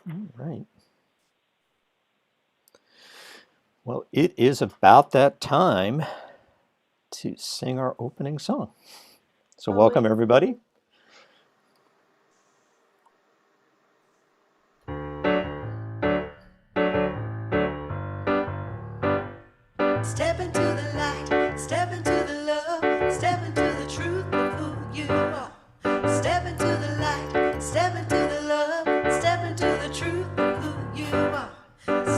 All right. Well, it is about that time to sing our opening song. So welcome, everybody. Step into the light, step into the love, step into the truth of who you are. Step into the light, step into the love, step into the truth of who you are.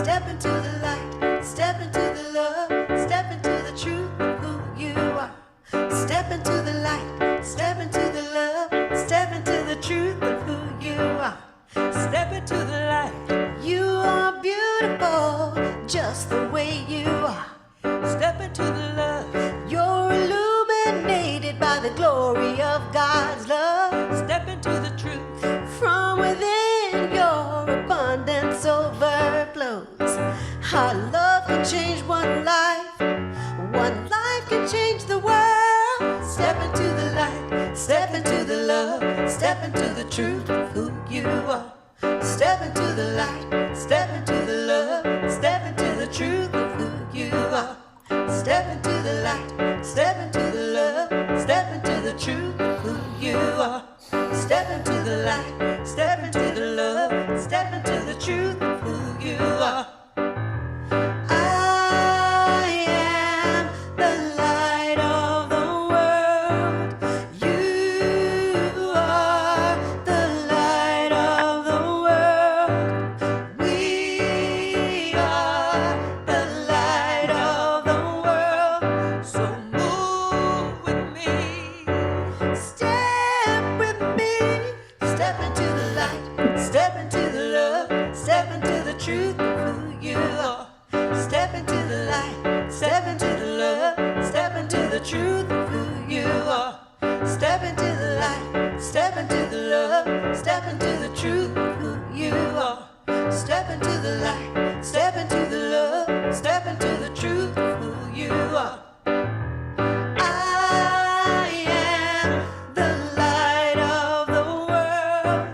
Step into the light, step into the love, step into the truth of who you are. Step into the light, step into the love, step into the truth of who you are. Step into the light. You are beautiful, just the way you are. Step into the love. You're illuminated by the glory of God's love. Step into the truth. From within, your abundance overflows. Our love can change one life. One life can change the world. Step into the light. Step into the love. Step into the truth of who you are. Step into the light. Step into the love. Step into the truth of who you are. Step into the light, step into the love, step into the truth of who you are. Step into the light, step into the love, step into the truth of who you are. I am the light of the world. You are the light of the world. We are the light of the world. So move with me. Step with me. Step into the light. Step into the love. Step into the truth of who you are. Step into the light. Step into the love. Step into the truth of who you are. Step into the light. Step into the love. Step into the truth of who you are. Step into the light. Step into the love. Step into the truth of who you are. I am the light of the world.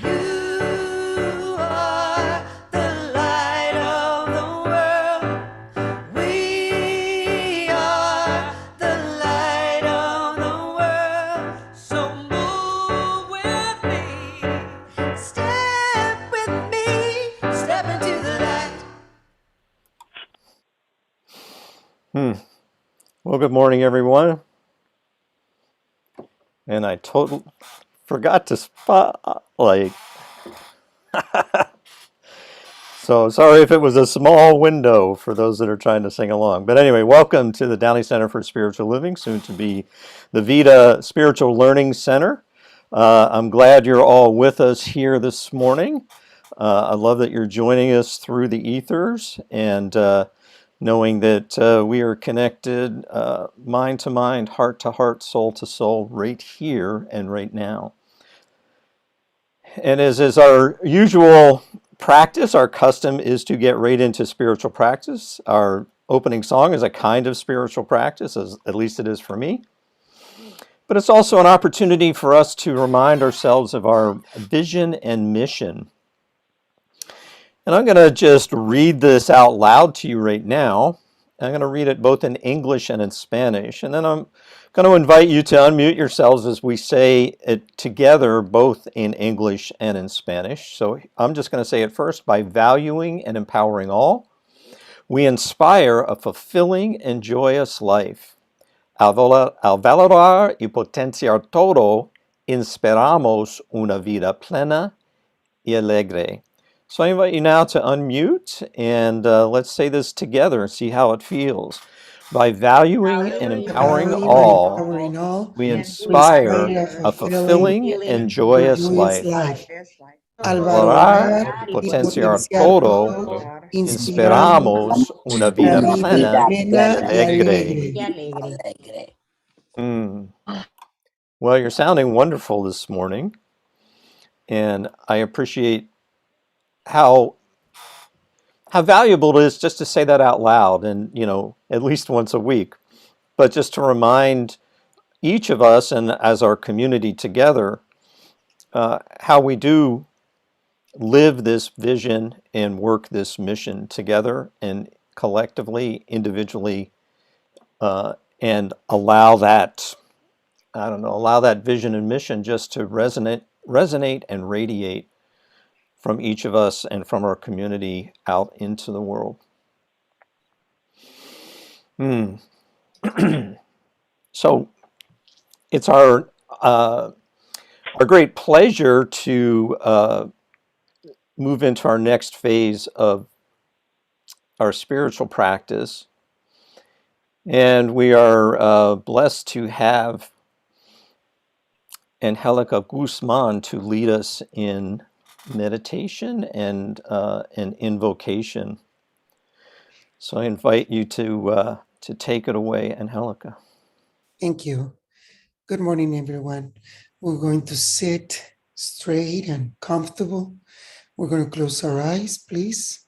You are the light of the world. We are the light of the world. So move with me. Step with me. Step into the light. Well, good morning, everyone. And I totally forgot to spotlight. So sorry if it was a small window for those that are trying to sing along. But anyway, welcome to the Downey Center for Spiritual Living, soon to be the Vita Spiritual Learning Center. I'm glad you're all with us here this morning. I love that you're joining us through the ethers and knowing that we are connected mind to mind, heart to heart, soul to soul, right here and right now. And as is our usual practice, our custom is to get right into spiritual practice. Our opening song is a kind of spiritual practice, as at least it is for me. But it's also an opportunity for us to remind ourselves of our vision and mission. And I'm going to just read this out loud to you right now. I'm going to read it both in English and in Spanish. And then I'm going to invite you to unmute yourselves as we say it together, both in English and in Spanish. So I'm just going to say it first. By valuing and empowering all, we inspire a fulfilling and joyous life. Al valorar y potenciar todo, inspiramos una vida plena y alegre. So I invite you now to unmute and let's say this together and see how it feels. By valuing and empowering all, we inspire a fulfilling and joyous life. Al valorar y potenciar todo, inspiramos una vida plena y alegre. Well, you're sounding wonderful this morning, and I appreciate how valuable it is just to say that out loud, and at least once a week, but just to remind each of us and as our community together how we do live this vision and work this mission together and collectively, individually, and allow that, I don't know, allow that vision and mission just to resonate and radiate from each of us and from our community out into the world. So it's our great pleasure to move into our next phase of our spiritual practice. And we are blessed to have Angelica Guzman to lead us in meditation and invocation. So I invite you to take it away, Angelica. Thank you. Good morning, everyone. We're going to sit straight and comfortable. We're going to close our eyes, please,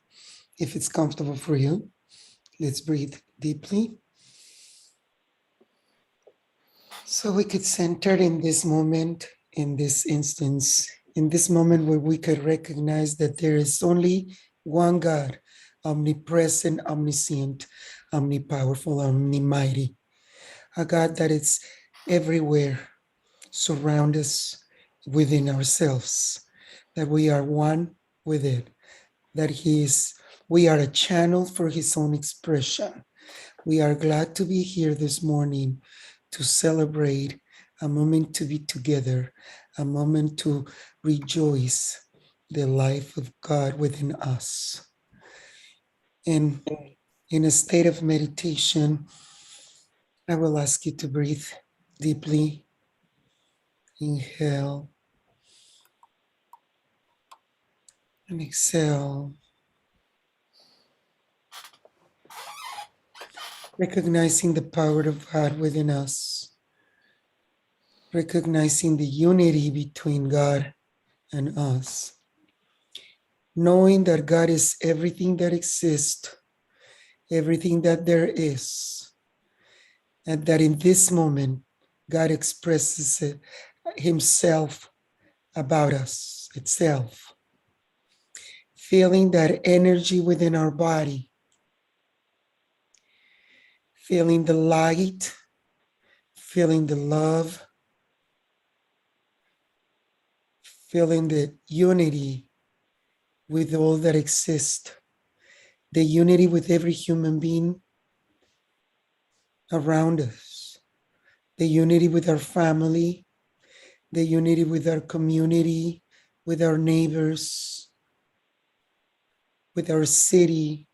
if it's comfortable for you. Let's breathe deeply. So we could center in this moment, in this instance, in this moment where we could recognize that there is only one God, omnipresent, omniscient, omnipowerful, omnimighty, a God that is everywhere, surround us within ourselves, that we are one with it, that we are a channel for his own expression. We are glad to be here this morning to celebrate a moment to be together, a moment to rejoice the life of God within us. And in a state of meditation, I will ask you to breathe deeply. Inhale and exhale. Recognizing the power of God within us, recognizing the unity between God and us, knowing that God is everything that exists, everything that there is, and that in this moment, God expresses himself about us itself, feeling that energy within our body, feeling the light, feeling the love, feeling the unity with all that exists, the unity with every human being around us, the unity with our family, the unity with our community, with our neighbors, with our city,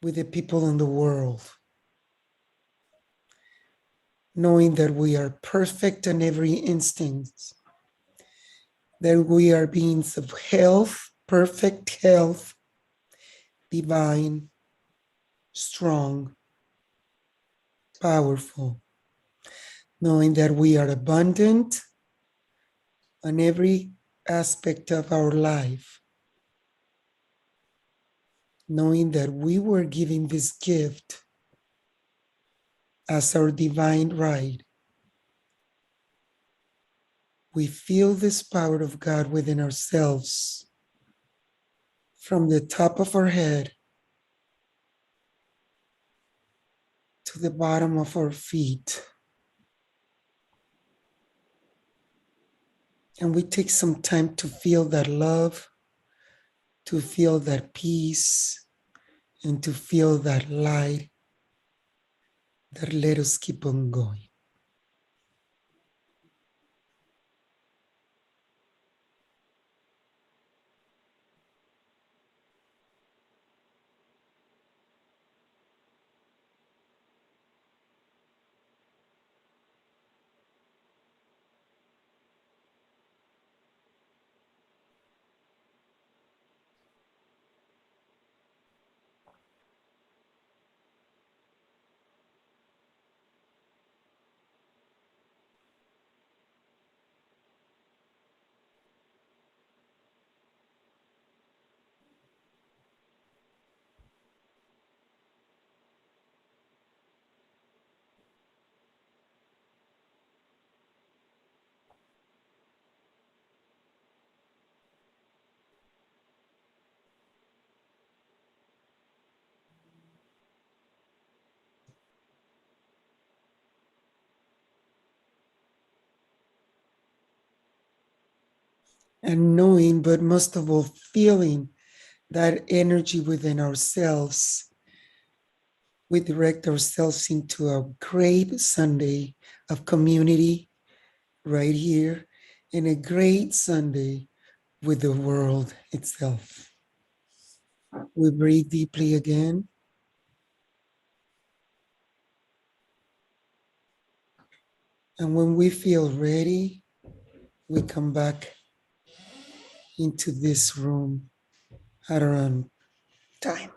with the people in the world. Knowing that we are perfect in every instance, that we are beings of health, perfect health, divine, strong, powerful. Knowing that we are abundant on every aspect of our life. Knowing that we were given this gift as our divine right. We feel this power of God within ourselves from the top of our head to the bottom of our feet. And we take some time to feel that love, to feel that peace, and to feel that light that let us keep on going. and knowing, but most of all, feeling that energy within ourselves. We direct ourselves into a great Sunday of community right here and a great Sunday with the world itself. We breathe deeply again. And when we feel ready, we come back into this room at our own time.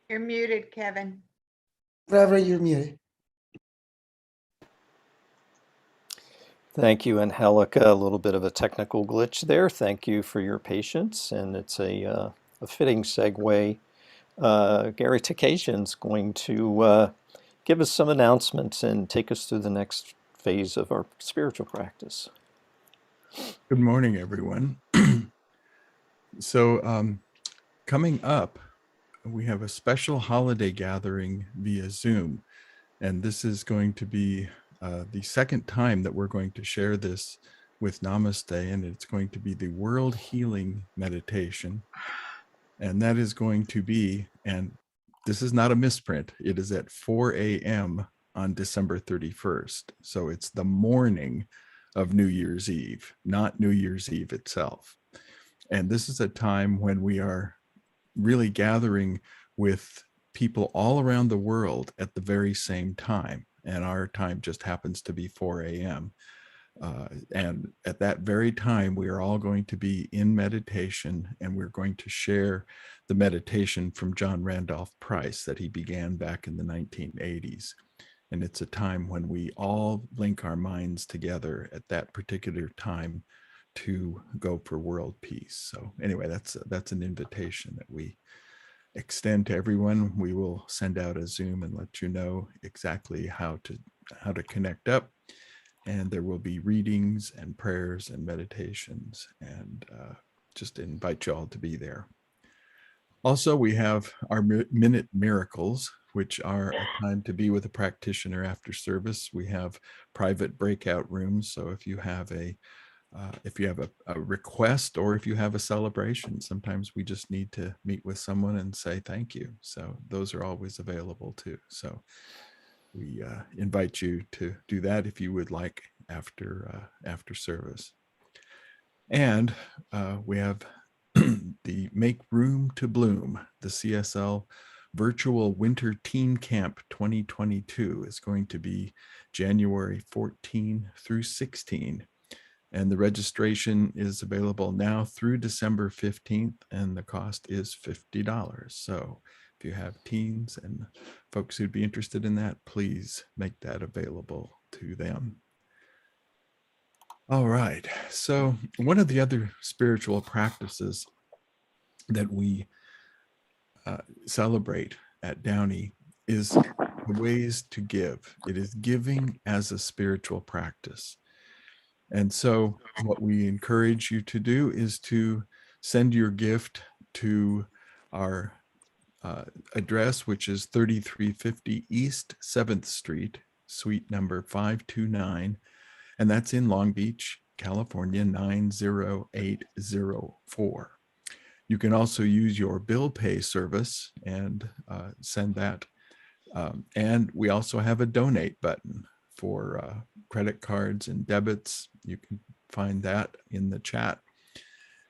You're muted, Kevin. Robert, you're muted. Thank you, Angelica. A little bit of a technical glitch there. Thank you for your patience, and it's a fitting segue. Gary Takasian's going to give us some announcements and take us through the next phase of our spiritual practice. Good morning, everyone. So coming up, we have a special holiday gathering via Zoom. And this is going to be the second time that we're going to share this with Namaste. And it's going to be the World Healing Meditation. And that is going to be, and this is not a misprint, it is at 4 a.m. on December 31st. So it's the morning of New Year's Eve, not New Year's Eve itself. And this is a time when we are really gathering with people all around the world at the very same time. And our time just happens to be 4 a.m. And at that very time, we are all going to be in meditation, and we're going to share the meditation from John Randolph Price that he began back in the 1980s. And it's a time when we all link our minds together at that particular time to go for world peace. So anyway, that's an invitation that we extend to everyone. We will send out a Zoom and let you know exactly how to connect up. And there will be readings and prayers and meditations, and just invite you all to be there. Also, we have our Minute Miracles, which are a time to be with a practitioner after service. We have private breakout rooms. So if you have a request, or if you have a celebration, sometimes we just need to meet with someone and say thank you. So those are always available too. So we invite you to do that if you would like after service. And we have the Make Room to Bloom, the CSL Virtual Winter Teen Camp 2022 is going to be January 14 through 16. And the registration is available now through December 15th, and the cost is $50. So if you have teens and folks who'd be interested in that, please make that available to them. All right. So one of the other spiritual practices that we celebrate at Downey is the ways to give. It is giving as a spiritual practice. And so what we encourage you to do is to send your gift to our address, which is 3350 East 7th Street, suite number 529. And that's in Long Beach, California, 90804. You can also use your bill pay service and send that. And we also have a donate button for credit cards and debits. You can find that in the chat.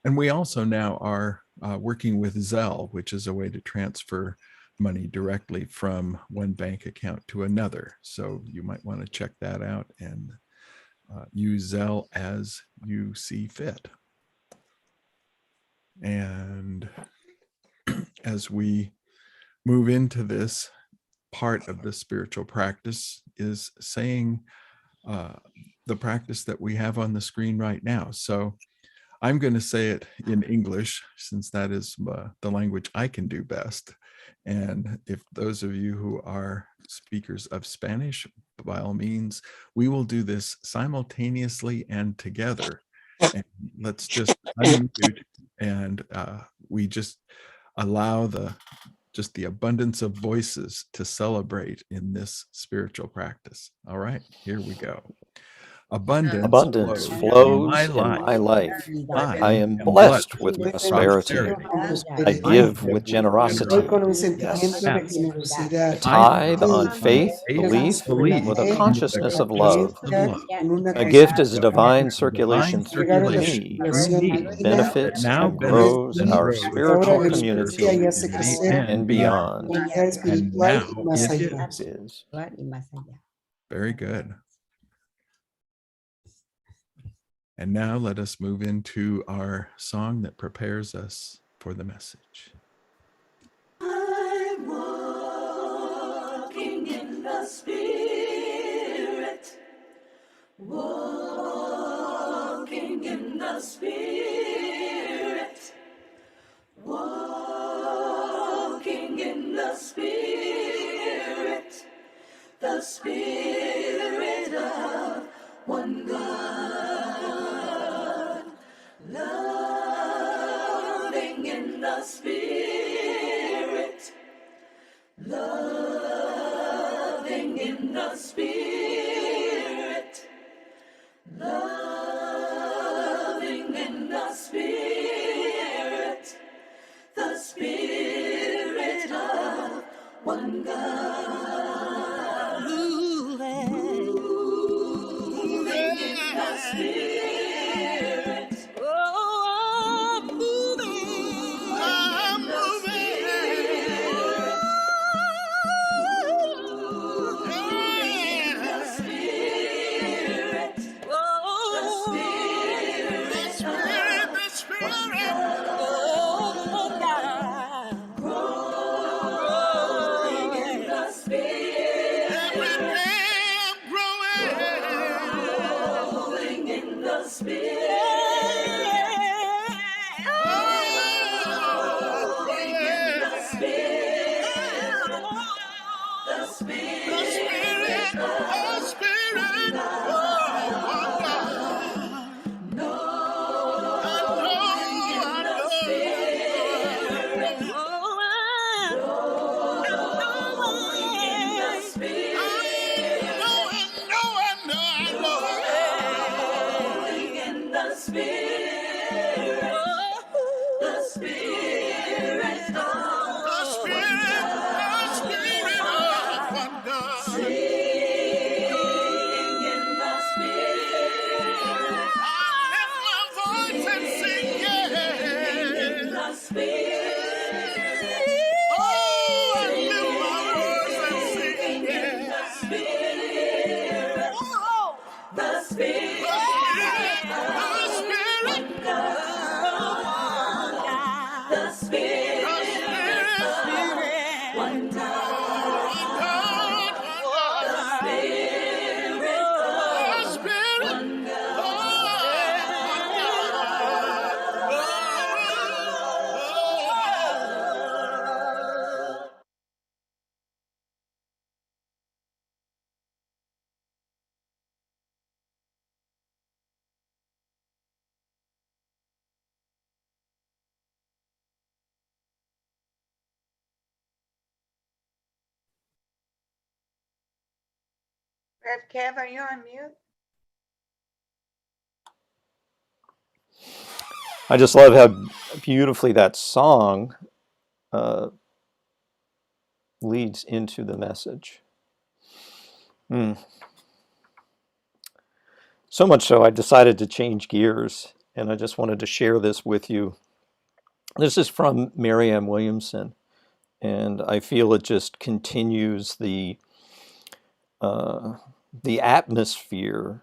And we also now are working with Zelle, which is a way to transfer money directly from one bank account to another. So you might want to check that out and use Zelle as you see fit. And as we move into this part of the spiritual practice is saying the practice that we have on the screen right now. So I'm going to say it in English since that is the language I can do best. And if those of you who are speakers of Spanish, by all means, we will do this simultaneously and together. And let's just unmute and we just allow the abundance of voices to celebrate in this spiritual practice. All right, here we go. Abundance in flows in my life. I am blessed with prosperity. I give with generosity. Yes. Sentimiento de generosidad. I tithe on faith, belief, Belief, with a fe, consciousness of love. con una A gift is a conciencia divine circulation regalo through de me circulación that divina benefits a and través grows de mí, our que spiritual ahora beneficia y community hace crecer and la beyond. comunidad espiritual y más allá. Is. Very good. And now let us move into our song that prepares us for the message. I'm walking in the Spirit, walking in the Spirit, walking in the Spirit of one God, loving in the Spirit, loving in the Spirit, loving in the Spirit of one God, moving in the Spirit, oh, moving, I'm moving in the Spirit, oh, the Spirit, oh, God, growing in the Spirit, every day I'm growing in the Spirit, growing in the Spirit, the Spirit, oh, knowing in the Spirit, knowing in the Spirit, knowing in the Spirit, the Spirit of one God, singing in the Spirit, I lift my voice and sing, yeah, in the Spirit, oh, I lift my voice and sing, yeah, in the Spirit, oh, the Spirit, the Spirit of one God, the Spirit of one God. Rev Kev, are you on mute? I just love how beautifully that song leads into the message. So much so, I decided to change gears, and I just wanted to share this with you. This is from Marianne Williamson, and I feel it just continues the atmosphere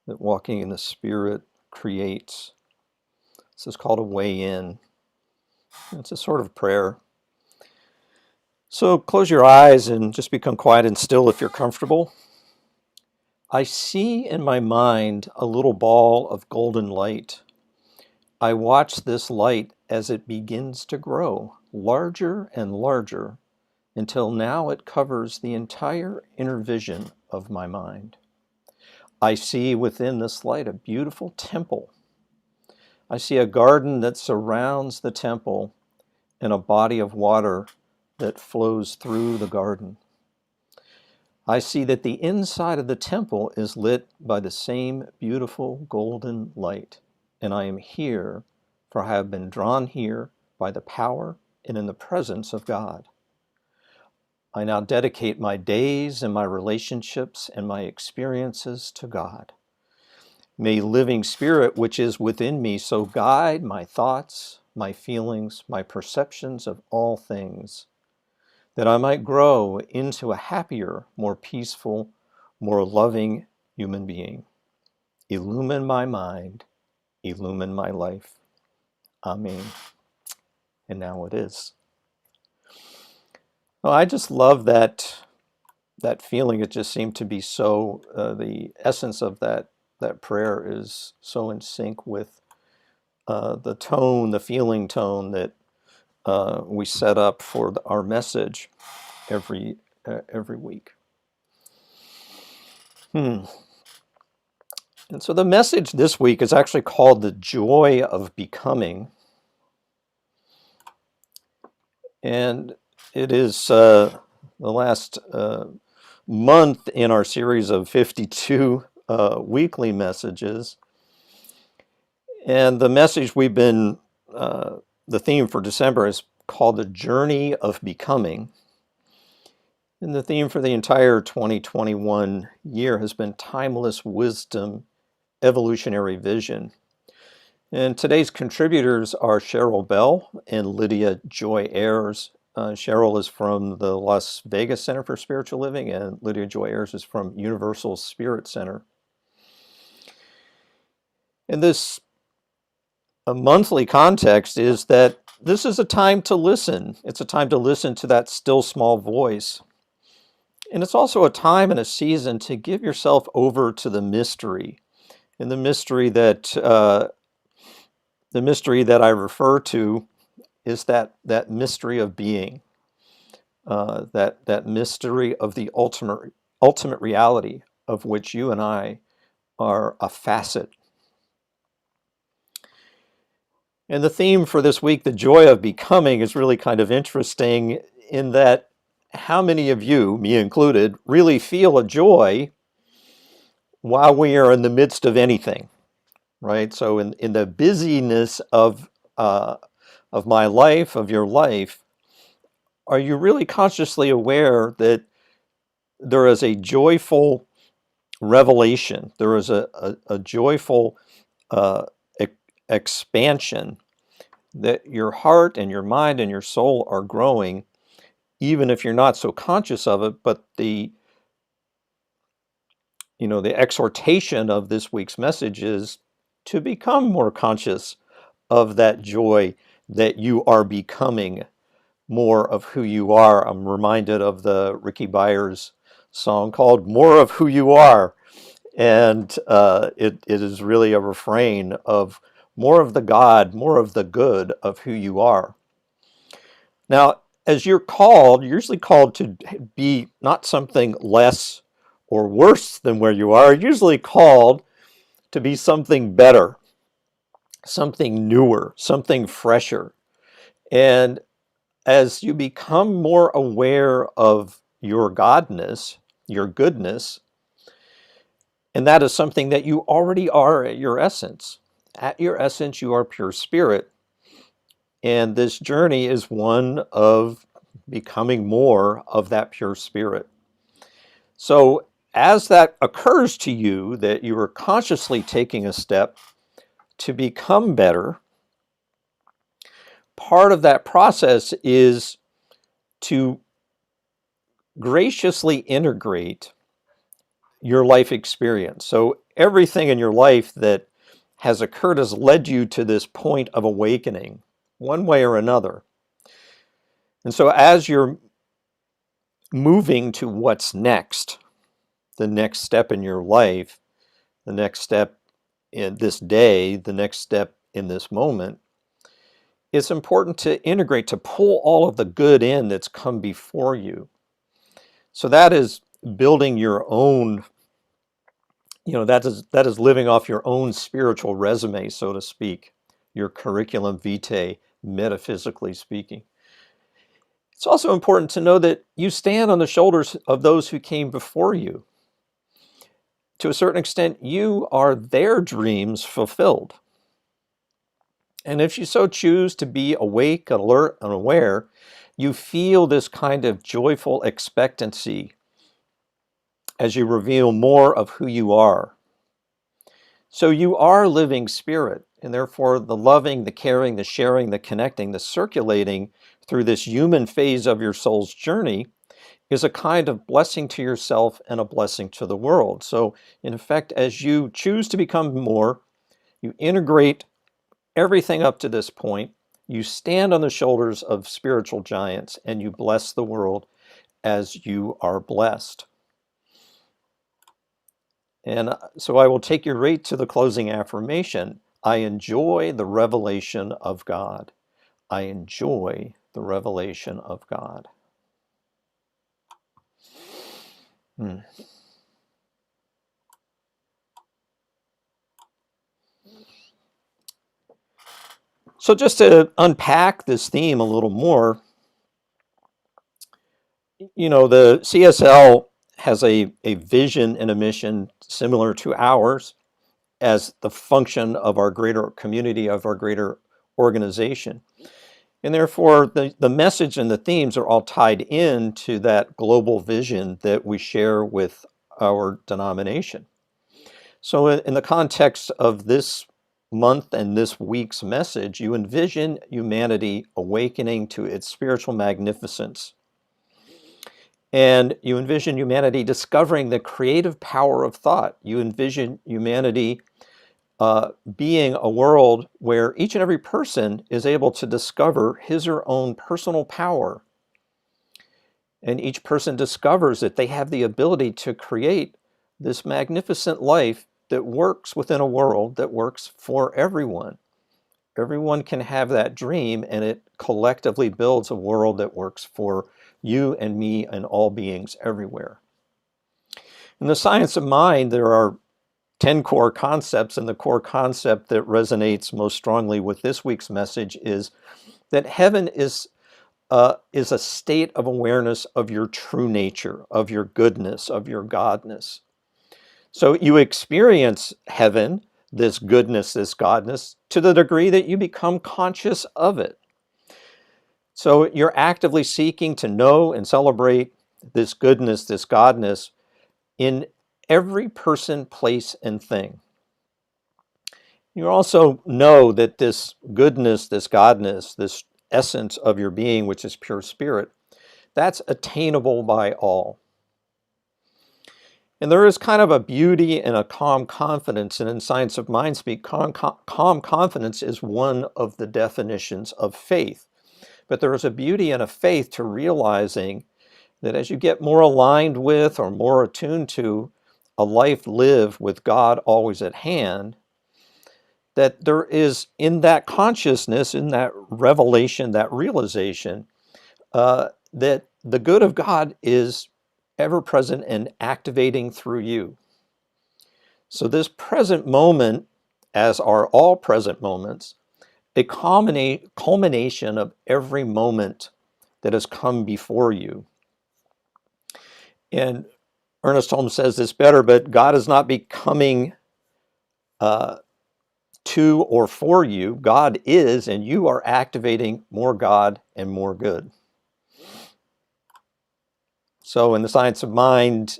that walking in the Spirit creates. This is called a way in. It's a sort of prayer. So close your eyes and just become quiet and still if you're comfortable. I see in my mind a little ball of golden light. I watch this light as it begins to grow larger and larger until now it covers the entire inner vision of my mind. I see within this light a beautiful temple. I see a garden that surrounds the temple and a body of water that flows through the garden. I see that the inside of the temple is lit by the same beautiful golden light, and I am here, for I have been drawn here by the power and in the presence of God. I now dedicate my days and my relationships and my experiences to God. May living Spirit, which is within me, so guide my thoughts, my feelings, my perceptions of all things, that I might grow into a happier, more peaceful, more loving human being. Illumine my mind, illumine my life. Amen. And now it is. Well, I just love that feeling. It just seemed to be so, the essence of that prayer is so in sync with the tone, the feeling tone that we set up for our message every week. And so the message this week is actually called The Joy of Becoming. And it is the last month in our series of 52 weekly messages. And the message we've been, the theme for December is called The Journey of Becoming. And the theme for the entire 2021 year has been Timeless Wisdom, Evolutionary Vision. And today's contributors are Cheryl Bell and Lydia Joy Ayers. Cheryl is from the Las Vegas Center for Spiritual Living, and Lydia Joy Ayers is from Universal Spirit Center. And this monthly context is that this is a time to listen. It's a time to listen to that still small voice. And it's also a time and a season to give yourself over to the mystery. And the mystery that I refer to is that mystery of being, that mystery of the ultimate reality of which you and I are a facet. And the theme for this week, the joy of becoming, is really kind of interesting in that how many of you, me included, really feel a joy while we are in the midst of anything, right? So in the busyness of my life, of your life, are you really consciously aware that there is a joyful revelation, there is a joyful expansion, that your heart and your mind and your soul are growing, even if you're not so conscious of it? But the exhortation of this week's message is to become more conscious of that joy, that you are becoming more of who you are. I'm reminded of the Ricky Byers song called More of Who You Are. And it is really a refrain of more of the God, more of the good of who you are. Now, as you're usually called to be not something less or worse than where you are, usually called to be something better, something newer, something fresher. And as you become more aware of your godness, your goodness, and that is something that you already are at your essence. At your essence, you are pure spirit. And this journey is one of becoming more of that pure spirit. So as that occurs to you, that you are consciously taking a step to become better, part of that process is to graciously integrate your life experience. So everything in your life that has occurred has led you to this point of awakening, one way or another. And so as you're moving to what's next, the next step in your life, the next step in this day, the next step in this moment, it's important to integrate, to pull all of the good in that's come before you. So that is building your own, that is living off your own spiritual resume, so to speak, your curriculum vitae, metaphysically speaking. It's also important to know that you stand on the shoulders of those who came before you. To a certain extent, you are their dreams fulfilled. And if you so choose to be awake, alert, and aware, you feel this kind of joyful expectancy as you reveal more of who you are. So you are living spirit, and therefore the loving, the caring, the sharing, the connecting, the circulating through this human phase of your soul's journey is a kind of blessing to yourself and a blessing to the world. So in effect, as you choose to become more, you integrate everything up to this point, you stand on the shoulders of spiritual giants and you bless the world as you are blessed. And so I will take you right to the closing affirmation. I enjoy the revelation of God. I enjoy the revelation of God. So just to unpack this theme a little more, the CSL has a vision and a mission similar to ours as the function of our greater community, of our greater organization. And therefore, the message and the themes are all tied into that global vision that we share with our denomination. So in the context of this month and this week's message, you envision humanity awakening to its spiritual magnificence. And you envision humanity discovering the creative power of thought. You envision humanity being a world where each and every person is able to discover his or her own personal power. And each person discovers that they have the ability to create this magnificent life that works within a world that works for everyone. Everyone can have that dream, and it collectively builds a world that works for you and me and all beings everywhere. In the science of mind, there are 10 core concepts, and the core concept that resonates most strongly with this week's message is that heaven is a state of awareness of your true nature, of your goodness, of your godness. So you experience heaven, this goodness, this godness, to the degree that you become conscious of it. So you're actively seeking to know and celebrate this goodness, this godness in every person, place, and thing. You also know that this goodness, this godness, this essence of your being, which is pure spirit, that's attainable by all. And there is kind of a beauty and a calm confidence, and in Science of Mind speak, calm confidence is one of the definitions of faith. But there is a beauty and a faith to realizing that as you get more aligned with or more attuned to a life lived with God always at hand, that there is in that consciousness, in that revelation, that realization, that the good of God is ever present and activating through you. So this present moment, as are all present moments, a culmination of every moment that has come before you. And Ernest Holmes says this better, but God is not becoming to or for you. God is, and you are activating more God and more good. So in the Science of Mind,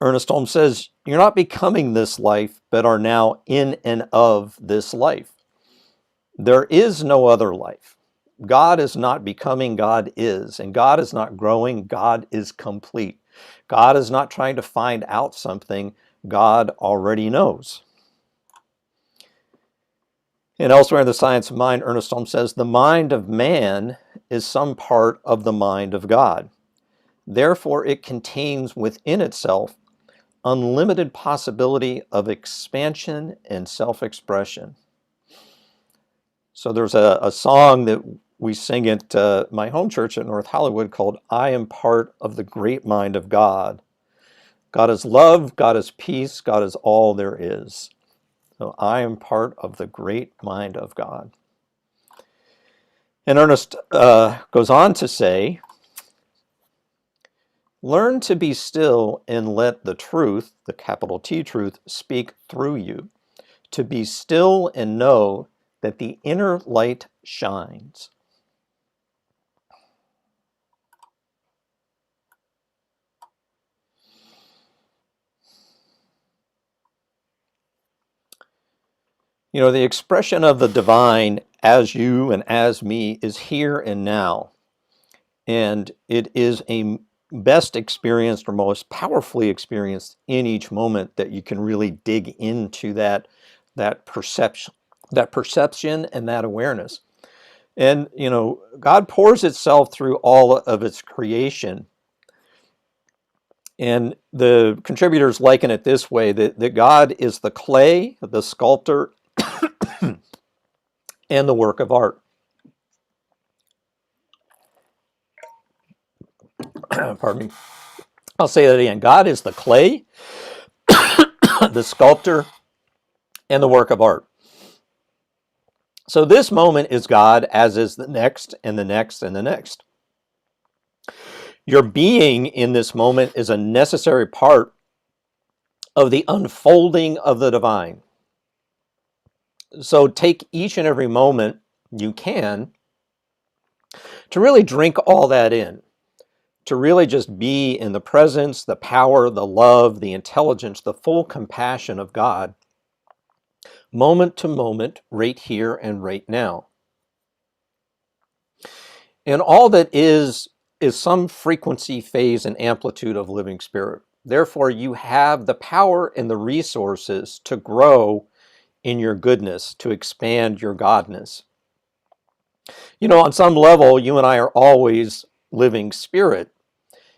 Ernest Holmes says, you're not becoming this life, but are now in and of this life. There is no other life. God is not becoming, God is. And God is not growing, God is complete. God is not trying to find out something, God already knows. And elsewhere in The Science of Mind, Ernest Holmes says, the mind of man is some part of the mind of God. Therefore, it contains within itself unlimited possibility of expansion and self-expression. So there's a song that we sing at my home church at North Hollywood called, I am part of the great mind of God. God is love, God is peace, God is all there is. So I am part of the great mind of God. And Ernest goes on to say, learn to be still and let the truth, the capital T truth, speak through you. To be still and know that the inner light shines. You know, the expression of the divine as you and as me is here and now. And it is a best experienced or most powerfully experienced in each moment that you can really dig into that perception and that awareness. And, you know, God pours itself through all of its creation. And the contributors liken it this way, that God is the clay, the sculptor, and the work of art. Pardon me. I'll say that again. God is the clay, the sculptor, and the work of art. So this moment is God, as is the next, and the next, and the next. Your being in this moment is a necessary part of the unfolding of the divine. So take each and every moment you can to really drink all that in, to really just be in the presence, the power, the love, the intelligence, the full compassion of God, moment to moment, right here and right now. And all that is some frequency, phase, and amplitude of living spirit. Therefore, you have the power and the resources to grow in your goodness, to expand your godness. You know, on some level, you and I are always living spirit.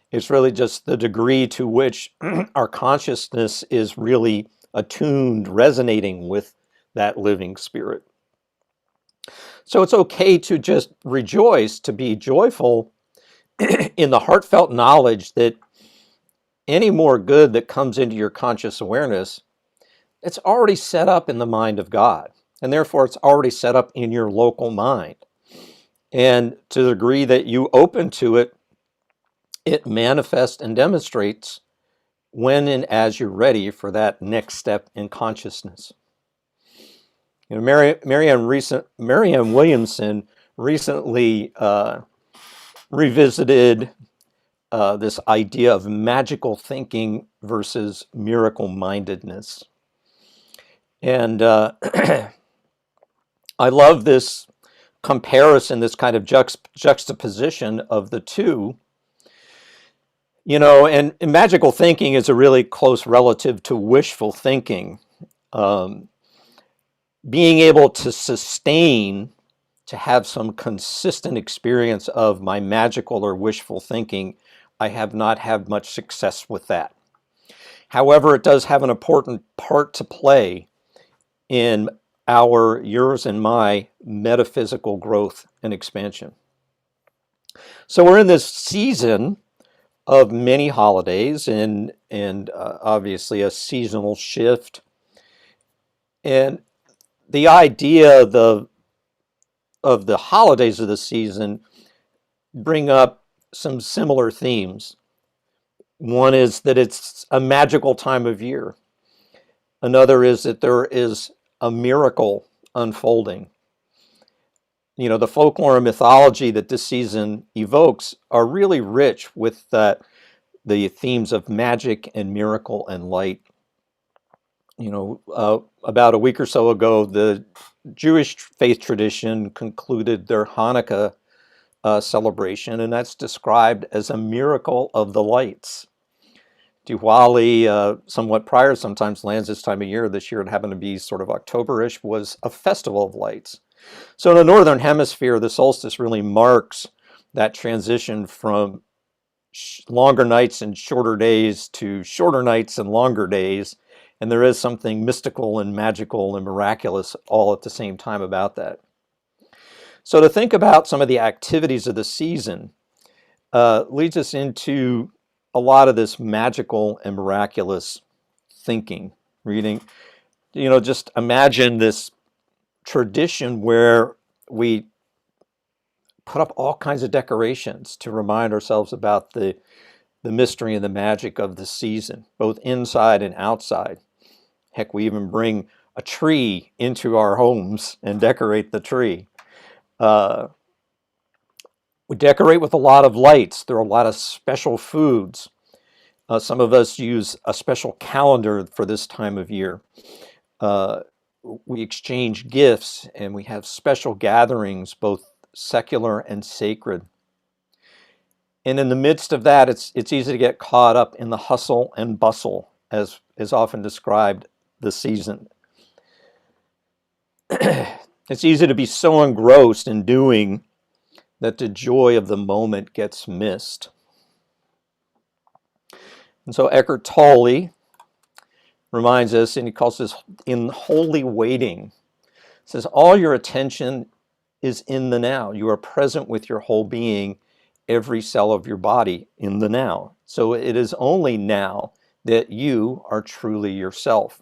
It's really just the degree to which our consciousness is really attuned, resonating with that living spirit. So it's okay to just rejoice, to be joyful in the heartfelt knowledge that any more good that comes into your conscious awareness, it's already set up in the mind of God. And therefore, it's already set up in your local mind. And to the degree that you open to it, it manifests and demonstrates when and as you're ready for that next step in consciousness. You know, Marianne Williamson recently revisited this idea of magical thinking versus miracle-mindedness. And I love this comparison, this kind of juxtaposition of the two. You know, and magical thinking is a really close relative to wishful thinking. Being able to sustain, to have some consistent experience of my magical or wishful thinking, I have not had much success with that. However, it does have an important part to play in yours and my metaphysical growth and expansion. So we're in this season of many holidays and obviously a seasonal shift. And the idea of the holidays of the season bring up some similar themes. One is that it's a magical time of year. Another is that there is a miracle unfolding. You know, the folklore and mythology that this season evokes are really rich with that the themes of magic and miracle and light. About a week or so ago, the Jewish faith tradition concluded their Hanukkah celebration, and that's described as a miracle of the lights. Diwali, somewhat prior, sometimes lands this time of year. This year it happened to be sort of October-ish, was a festival of lights. So in the Northern Hemisphere, the solstice really marks that transition from longer nights and shorter days to shorter nights and longer days. And there is something mystical and magical and miraculous all at the same time about that. So to think about some of the activities of the season leads us into a lot of this magical and miraculous thinking, reading. Just imagine this tradition where we put up all kinds of decorations to remind ourselves about the mystery and the magic of the season, both inside and outside. Heck, we even bring a tree into our homes and decorate the tree. We decorate with a lot of lights. There are a lot of special foods. Some of us use a special calendar for this time of year. We exchange gifts, and we have special gatherings, both secular and sacred. And in the midst of that, it's easy to get caught up in the hustle and bustle, as is often described this season. It's easy to be so engrossed in doing that the joy of the moment gets missed. And so Eckhart Tolle reminds us, and he calls this in holy waiting. He says, all your attention is in the now. You are present with your whole being, every cell of your body in the now. So it is only now that you are truly yourself.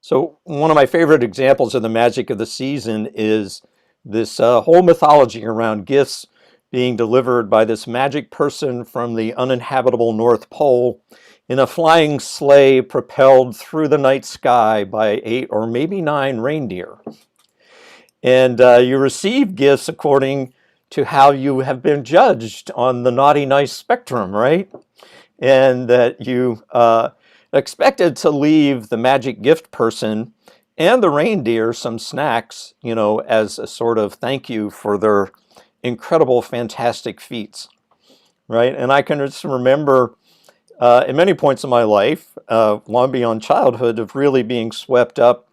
So one of my favorite examples of the magic of the season is this whole mythology around gifts being delivered by this magic person from the uninhabitable North Pole in a flying sleigh propelled through the night sky by 8 or maybe 9 reindeer. And you receive gifts according to how you have been judged on the naughty nice spectrum, right? And that you expected to leave the magic gift person and the reindeer some snacks, as a sort of thank you for their incredible, fantastic feats, right? And I can just remember at many points in my life, long beyond childhood, of really being swept up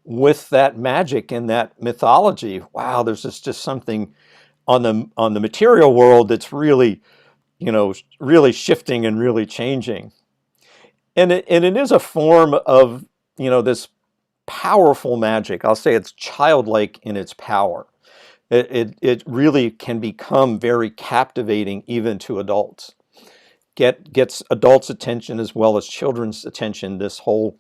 with that magic and that mythology. Wow, there's just something on the material world that's really, really shifting and really changing. And it is a form of, this powerful magic. I'll say it's childlike in its power. It really can become very captivating even to adults. Gets adults' attention as well as children's attention, this whole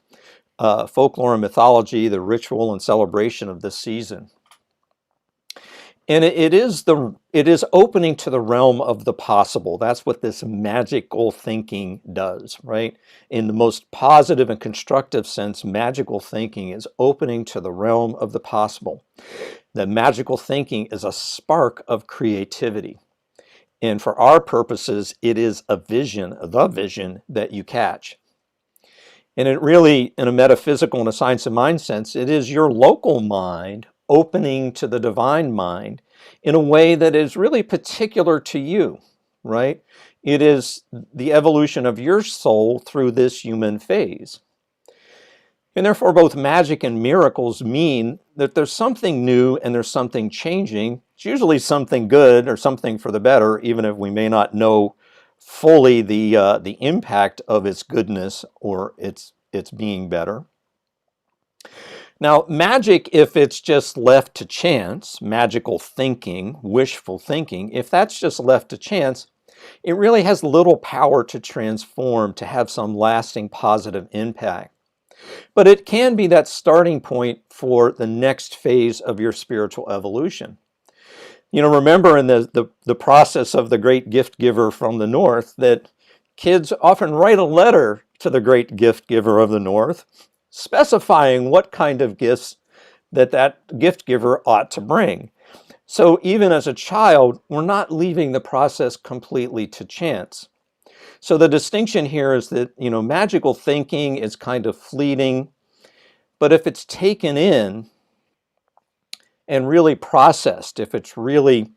folklore and mythology, the ritual and celebration of this season. And it is opening to the realm of the possible. That's what this magical thinking does, right? In the most positive and constructive sense, magical thinking is opening to the realm of the possible. The magical thinking is a spark of creativity. And for our purposes, it is the vision that you catch. And it really, in a metaphysical and a science of mind sense, it is your local mind opening to the divine mind in a way that is really particular to you, right? It is the evolution of your soul through this human phase. And therefore, both magic and miracles mean that there's something new and there's something changing. It's usually something good or something for the better, even if we may not know fully the impact of its goodness or its being better. Now, magic, if it's just left to chance, magical thinking, wishful thinking, if that's just left to chance, it really has little power to transform, to have some lasting positive impact. But it can be that starting point for the next phase of your spiritual evolution. Remember in the process of the great gift giver from the North that kids often write a letter to the great gift giver of the North, specifying what kind of gifts that gift giver ought to bring. So even as a child, we're not leaving the process completely to chance. So the distinction here is that, magical thinking is kind of fleeting, but if it's taken in and really processed, if it's really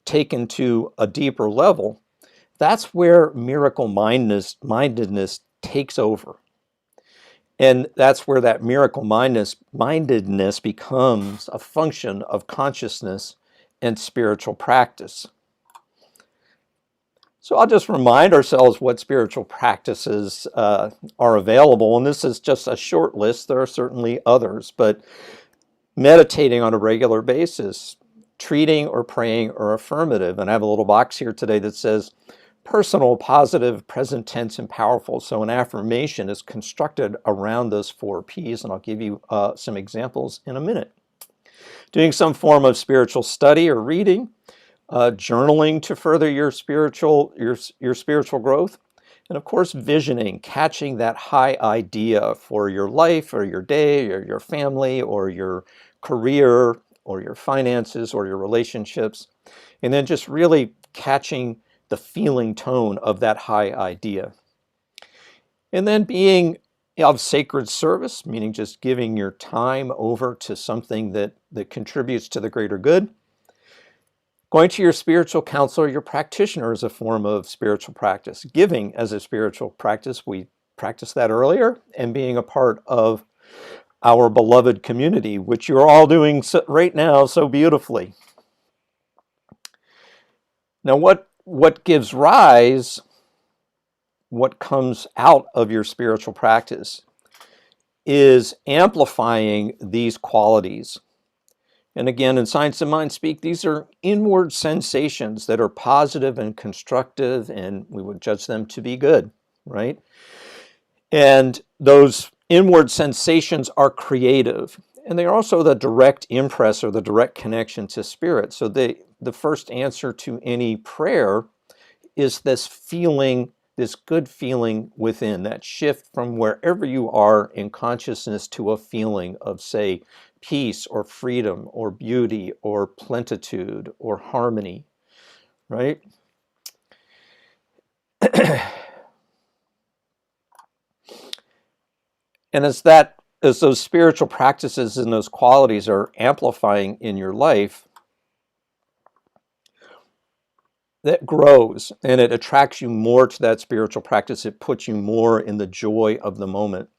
taken to a deeper level, that's where miracle-mindedness takes over. And that's where that miracle-mindedness becomes a function of consciousness and spiritual practice. So I'll just remind ourselves what spiritual practices are available. And this is just a short list. There are certainly others, but meditating on a regular basis, treating or praying or affirmative. And I have a little box here today that says personal, positive, present tense, and powerful. So an affirmation is constructed around those 4 P's, and I'll give you some examples in a minute. Doing some form of spiritual study or reading, journaling to further your spiritual growth, and of course visioning, catching that high idea for your life or your day or your family or your career or your finances or your relationships, and then just really catching the feeling tone of that high idea. And then being of sacred service, meaning just giving your time over to something that contributes to the greater good. Going to your spiritual counselor, your practitioner, is a form of spiritual practice. Giving as a spiritual practice, we practiced that earlier, and being a part of our beloved community, which you're all doing right now so beautifully. Now, what gives rise, what comes out of your spiritual practice is amplifying these qualities. And again, in Science of Mind Speak, these are inward sensations that are positive and constructive, and we would judge them to be good, right? And those inward sensations are creative, and they are also the direct impress or the direct connection to spirit. So the first answer to any prayer is this feeling, this good feeling within, that shift from wherever you are in consciousness to a feeling of, say, peace or freedom or beauty or plenitude or harmony, right? And as those spiritual practices and those qualities are amplifying in your life, that grows and it attracts you more to that spiritual practice. It puts you more in the joy of the moment.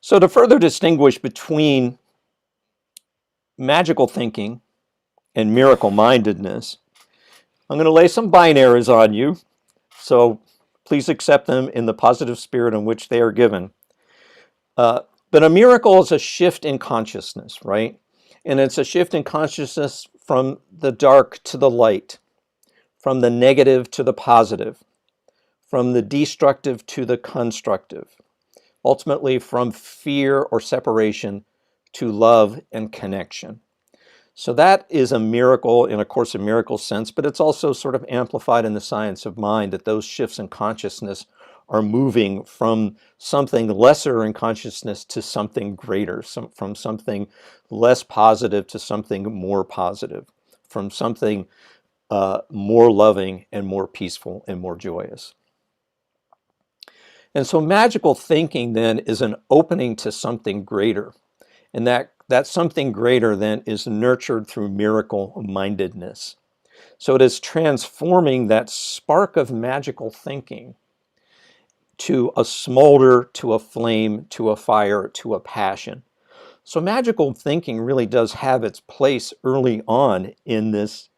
So to further distinguish between magical thinking and miracle-mindedness, I'm going to lay some binaries on you. So please accept them in the positive spirit in which they are given. But a miracle is a shift in consciousness, right? And it's a shift in consciousness from the dark to the light, from the negative to the positive, from the destructive to the constructive, ultimately from fear or separation to love and connection. So that is a miracle in a Course in Miracles sense, but it's also sort of amplified in the Science of Mind, that those shifts in consciousness are moving from something lesser in consciousness to something greater, from something less positive to something more positive, from something more loving and more peaceful and more joyous. And so magical thinking then is an opening to something greater. And that something greater then is nurtured through miracle-mindedness. So it is transforming that spark of magical thinking to a smolder, to a flame, to a fire, to a passion. So magical thinking really does have its place early on in this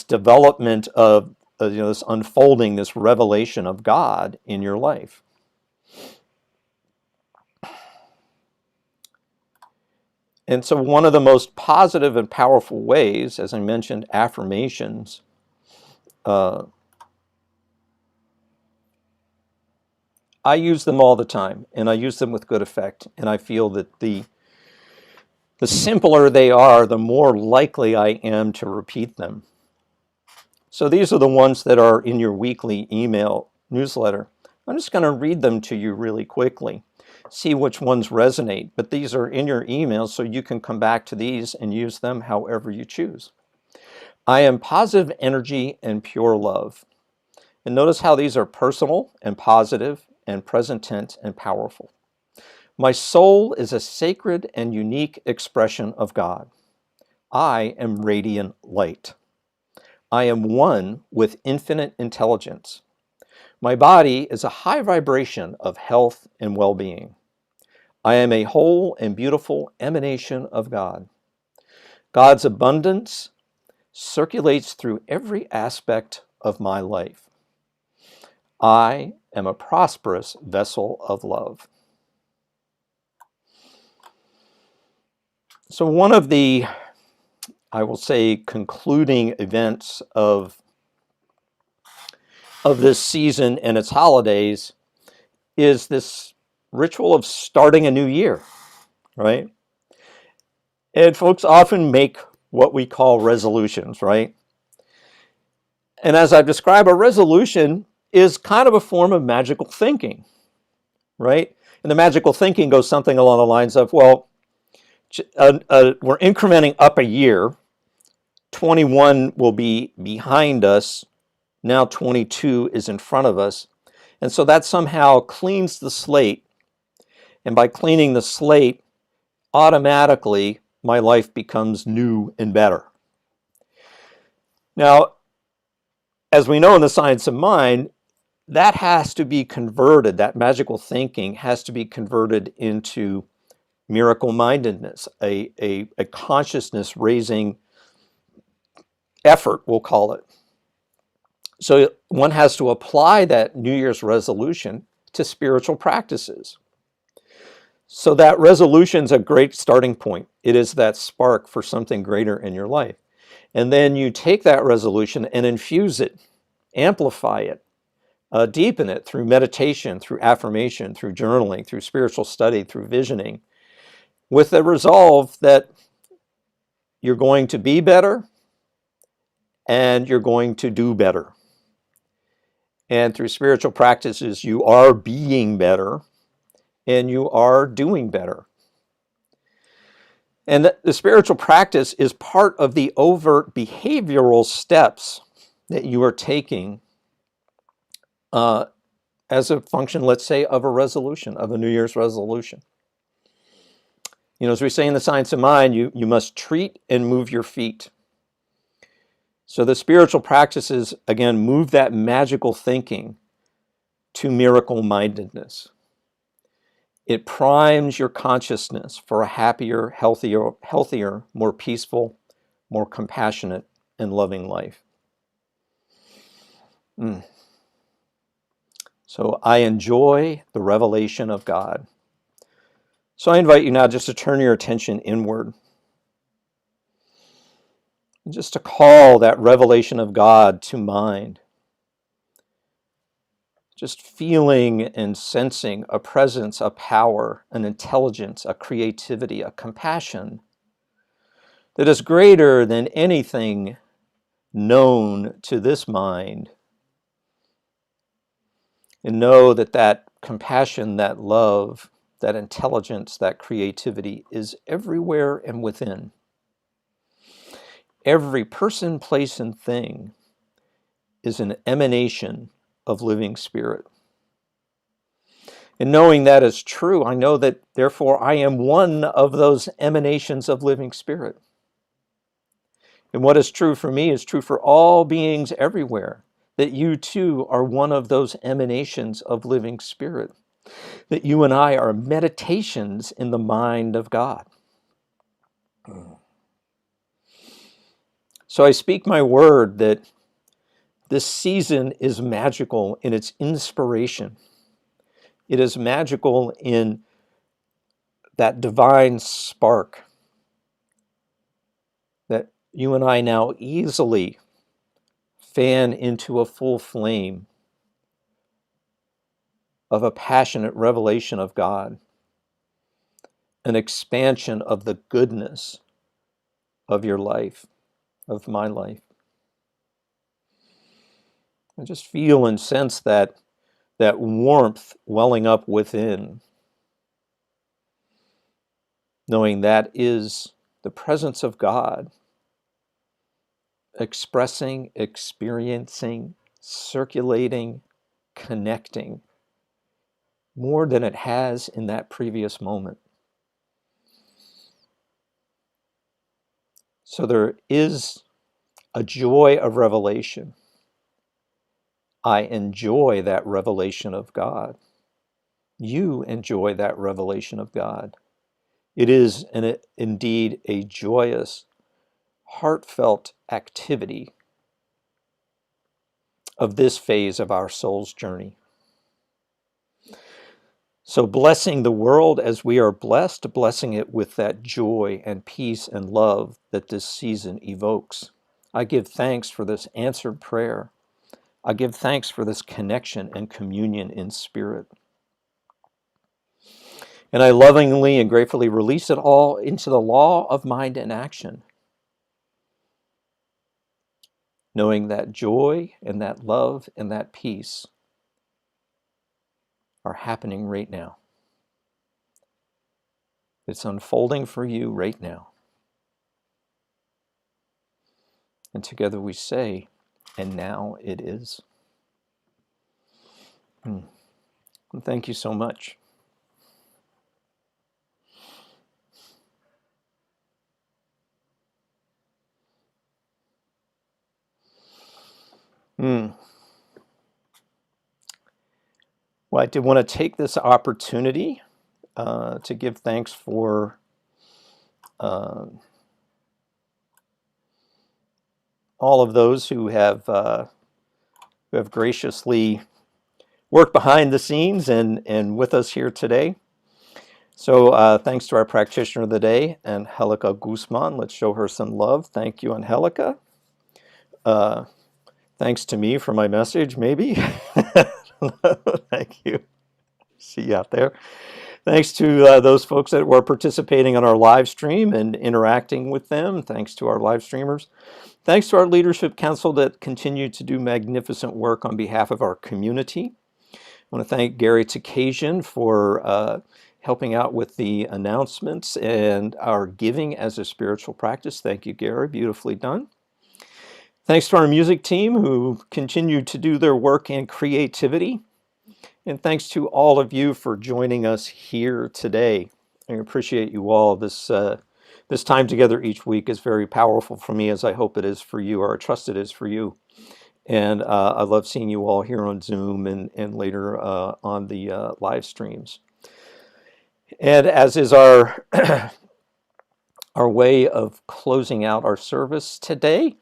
development of this unfolding, this revelation of God in your life. And so one of the most positive and powerful ways, as I mentioned, affirmations, I use them all the time, and I use them with good effect. And I feel that the simpler they are, the more likely I am to repeat them. So these are the ones that are in your weekly email newsletter. I'm just going to read them to you really quickly. see which ones resonate. But these are in your emails, so you can come back to these and use them however you choose. I am positive energy and pure love. And notice how these are personal and positive and present tense and powerful. My soul is a sacred and unique expression of God. I am radiant light. I am one with infinite intelligence. My body is a high vibration of health and well-being. I am a whole and beautiful emanation of God. God's abundance circulates through every aspect of my life. I am a prosperous vessel of love. So one of the, I will say, concluding events of this season and its holidays is this ritual of starting a new year, right? And folks often make what we call resolutions, right? And as I've described, a resolution is kind of a form of magical thinking, right? And the magical thinking goes something along the lines of, well, we're incrementing up a year. 21 will be behind us. Now 22 is in front of us. And so that somehow cleans the slate. And by cleaning the slate, automatically my life becomes new and better. Now, as we know in the science of mind, that has to be converted, that magical thinking has to be converted into miracle-mindedness, a consciousness raising effort, we'll call it. So one has to apply that New Year's resolution to spiritual practices. So that resolution is a great starting point. It is that spark for something greater in your life. And then you take that resolution and infuse it, amplify it, deepen it through meditation, through affirmation, through journaling, through spiritual study, through visioning, with the resolve that you're going to be better and you're going to do better. And through spiritual practices, you are being better and you are doing better. And the spiritual practice is part of the overt behavioral steps that you are taking as a function, let's say, of a resolution, of a New Year's resolution. You know, as we say in the science of mind, you must treat and move your feet. So the spiritual practices, again, move that magical thinking to miracle-mindedness. It primes your consciousness for a happier, healthier, more peaceful, more compassionate, and loving life. So I enjoy the revelation of God. So I invite you now just to turn your attention inward. And just to call that revelation of God to mind. Just feeling and sensing a presence, a power, an intelligence, a creativity, a compassion that is greater than anything known to this mind. And know that that compassion, that love, that intelligence, that creativity is everywhere and within. Every person, place, and thing is an emanation of living spirit. And knowing that is true, I know that therefore I am one of those emanations of living spirit. And what is true for me is true for all beings everywhere, that you too are one of those emanations of living spirit, that you and I are meditations in the mind of God. So I speak my word that this season is magical in its inspiration. It is magical in that divine spark that you and I now easily fan into a full flame of a passionate revelation of God, an expansion of the goodness of your life, of my life. I just feel and sense that warmth welling up within. knowing that is the presence of God expressing, experiencing, circulating, connecting more than it has in that previous moment. So there is a joy of revelation. I enjoy that revelation of God. You enjoy that revelation of God. It is indeed a joyous, heartfelt activity of this phase of our soul's journey. So blessing the world as we are blessed, blessing it with that joy and peace and love that this season evokes. I give thanks for this answered prayer. I give thanks for this connection and communion in spirit. And I lovingly and gratefully release it all into the law of mind and action, knowing that joy and that love and that peace are happening right now. It's unfolding for you right now. And together we say, and now it is. And thank you so much. Well, I did want to take this opportunity to give thanks for all of those who have graciously worked behind the scenes and with us here today. So thanks to our practitioner of the day, Angelica Guzman. Let's show her some love. Thank you, Angelica. Thanks to me for my message, maybe. Thank you. See you out there. Thanks to those folks that were participating on our live stream and interacting with them. Thanks to our live streamers. Thanks to our leadership council that continue to do magnificent work on behalf of our community. I want to thank Gary Takasian for helping out with the announcements and our giving as a spiritual practice. Thank you, Gary. Beautifully done. Thanks to our music team who continue to do their work and creativity. And thanks to all of you for joining us here today. I appreciate you all. This time together each week is very powerful for me, as I hope it is for you, or I trust it is for you. And I love seeing you all here on Zoom and later on the live streams. And as is our our way of closing out our service today,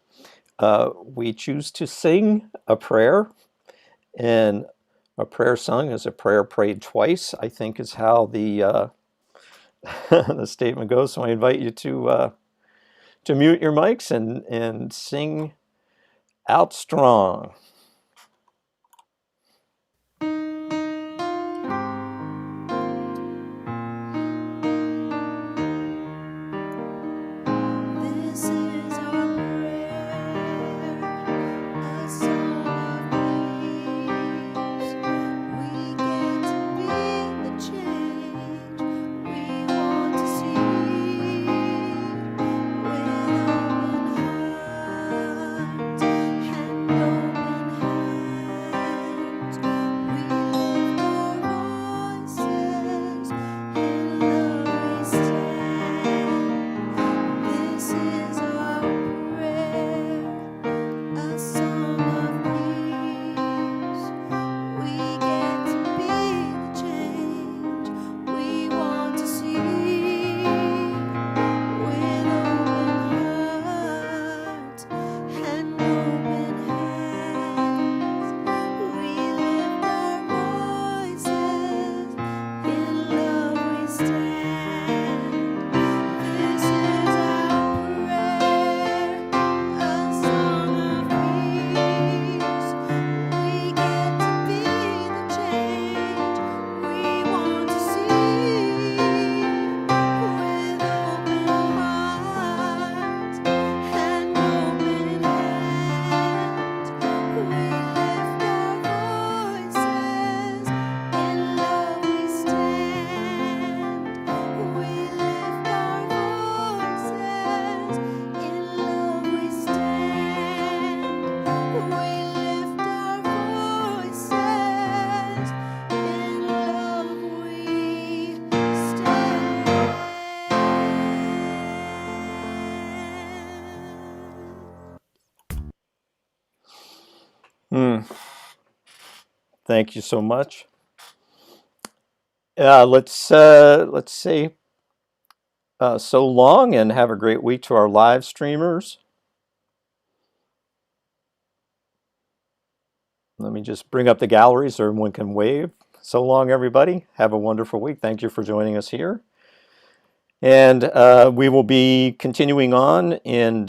we choose to sing a prayer. And a prayer sung is a prayer prayed twice, I think is how the the statement goes. So I invite you to mute your mics and sing out strong. This is our prayer, a song of peace. We get to be the change we want to see. With open hearts and open Thank you so much. Let's say so long and have a great week to our live streamers. Let me just bring up the gallery so everyone can wave. So long, everybody. Have a wonderful week. Thank you for joining us here. And we will be continuing on in